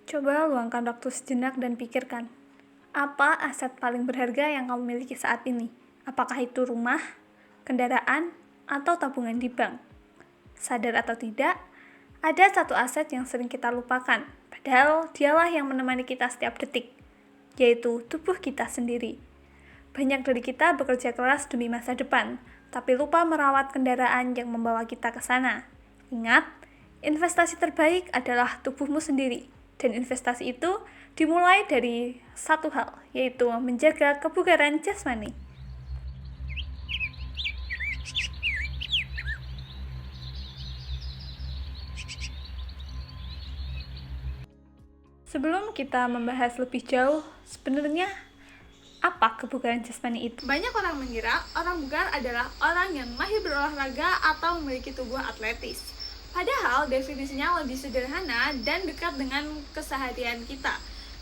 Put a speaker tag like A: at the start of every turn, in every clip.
A: Coba luangkan waktu sejenak dan pikirkan, apa aset paling berharga yang kamu miliki saat ini? Apakah itu rumah, kendaraan, atau tabungan di bank? Sadar atau tidak, ada satu aset yang sering kita lupakan, padahal dialah yang menemani kita setiap detik, yaitu tubuh kita sendiri. Banyak dari kita bekerja keras demi masa depan, tapi lupa merawat kendaraan yang membawa kita ke sana. Ingat, investasi terbaik adalah tubuhmu sendiri, dan investasi itu dimulai dari satu hal, yaitu menjaga kebugaran jasmani. Sebelum kita membahas lebih jauh, sebenarnya apa kebugaran jasmani itu? Banyak orang mengira orang bugar adalah orang yang mahir berolahraga atau memiliki tubuh atletis. Padahal definisinya lebih sederhana dan dekat dengan keseharian kita.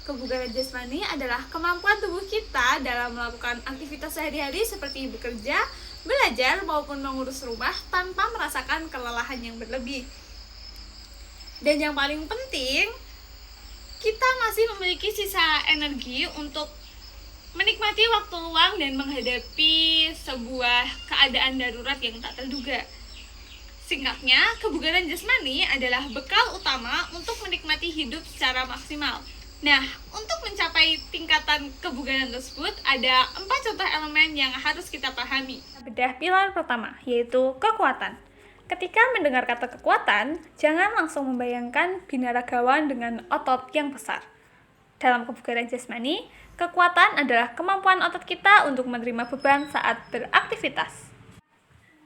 A: Kebugaran jasmani adalah kemampuan tubuh kita dalam melakukan aktivitas sehari-hari seperti bekerja, belajar, maupun mengurus rumah tanpa merasakan kelelahan yang berlebih. Dan yang paling penting, kita masih memiliki sisa energi untuk menikmati waktu luang dan menghadapi sebuah keadaan darurat yang tak terduga. Singkatnya, kebugaran jasmani adalah bekal utama untuk menikmati hidup secara maksimal. Nah, untuk mencapai tingkatan kebugaran tersebut, ada 4 contoh elemen yang harus kita pahami. Bedah pilar pertama, yaitu kekuatan. Ketika mendengar kata kekuatan, jangan langsung membayangkan binaragawan dengan otot yang besar. Dalam kebugaran jasmani, kekuatan adalah kemampuan otot kita untuk menerima beban saat beraktivitas.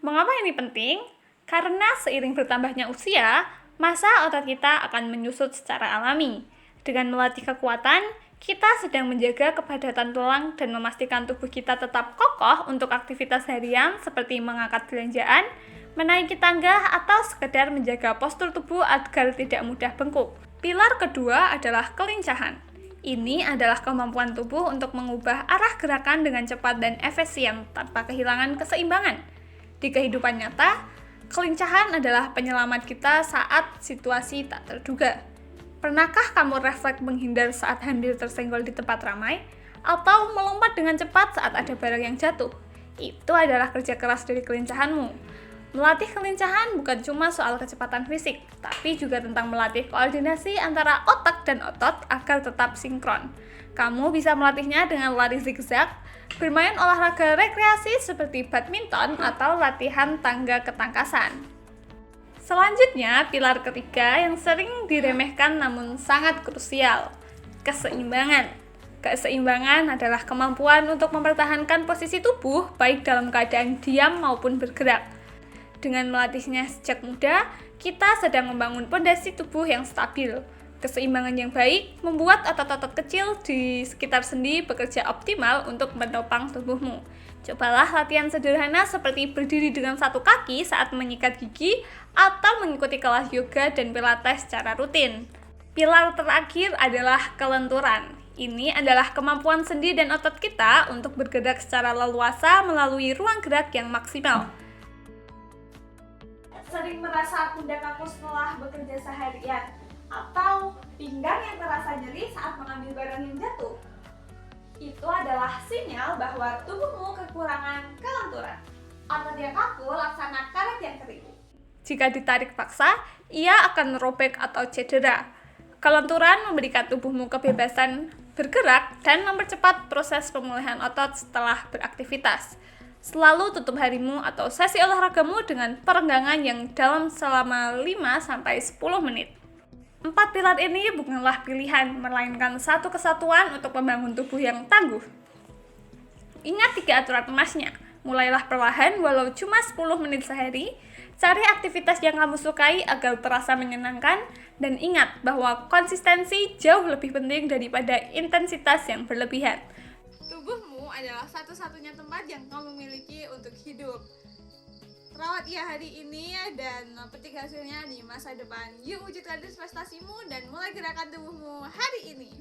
A: Mengapa ini penting? Karena seiring bertambahnya usia, massa otot kita akan menyusut secara alami. Dengan melatih kekuatan, kita sedang menjaga kepadatan tulang dan memastikan tubuh kita tetap kokoh untuk aktivitas harian seperti mengangkat belanjaan, menaiki tangga, atau sekedar menjaga postur tubuh agar tidak mudah bengkuk. Pilar kedua adalah kelincahan. Ini adalah kemampuan tubuh untuk mengubah arah gerakan dengan cepat dan efisien tanpa kehilangan keseimbangan. Di kehidupan nyata, kelincahan adalah penyelamat kita saat situasi tak terduga. Pernahkah kamu refleks menghindar saat hampir tersenggol di tempat ramai? Atau melompat dengan cepat saat ada barang yang jatuh? Itu adalah kerja keras dari kelincahanmu. Melatih kelincahan bukan cuma soal kecepatan fisik, tapi juga tentang melatih koordinasi antara otak dan otot agar tetap sinkron. Kamu bisa melatihnya dengan lari zigzag, bermain olahraga rekreasi seperti badminton, atau latihan tangga ketangkasan. Selanjutnya, pilar ketiga yang sering diremehkan namun sangat krusial, keseimbangan. Keseimbangan adalah kemampuan untuk mempertahankan posisi tubuh baik dalam keadaan diam maupun bergerak. Dengan melatihnya sejak muda, kita sedang membangun pondasi tubuh yang stabil. Keseimbangan yang baik membuat otot-otot kecil di sekitar sendi bekerja optimal untuk menopang tubuhmu. Cobalah latihan sederhana seperti berdiri dengan satu kaki saat menyikat gigi atau mengikuti kelas yoga dan pilates secara rutin. Pilar terakhir adalah kelenturan. Ini adalah kemampuan sendi dan otot kita untuk bergerak secara leluasa melalui ruang gerak yang maksimal. Sering merasa pundak kaku setelah bekerja seharian, atau pinggang yang terasa nyeri saat mengambil barang yang jatuh? Itu adalah sinyal bahwa tubuhmu kekurangan kelenturan. Otot yang kaku laksana karet yang kering. Jika ditarik paksa, ia akan robek atau cedera. Kelenturan memberikan tubuhmu kebebasan bergerak dan mempercepat proses pemulihan otot setelah beraktivitas. Selalu tutup harimu atau sesi olahragamu dengan perenggangan yang dalam selama 5-10 menit. 4 pilar ini bukanlah pilihan, melainkan satu kesatuan untuk membangun tubuh yang tangguh. Ingat 3 aturan emasnya. Mulailah perlahan walau cuma 10 menit sehari. Cari aktivitas yang kamu sukai agar terasa menyenangkan. Dan ingat bahwa konsistensi jauh lebih penting daripada intensitas yang berlebihan. Tubuhmu adalah satu-satunya tempat yang kamu miliki untuk hidup. Rawat ia hari ini dan petik hasilnya di masa depan. Yuk wujudkan prestasimu dan mulai gerakan tubuhmu hari ini.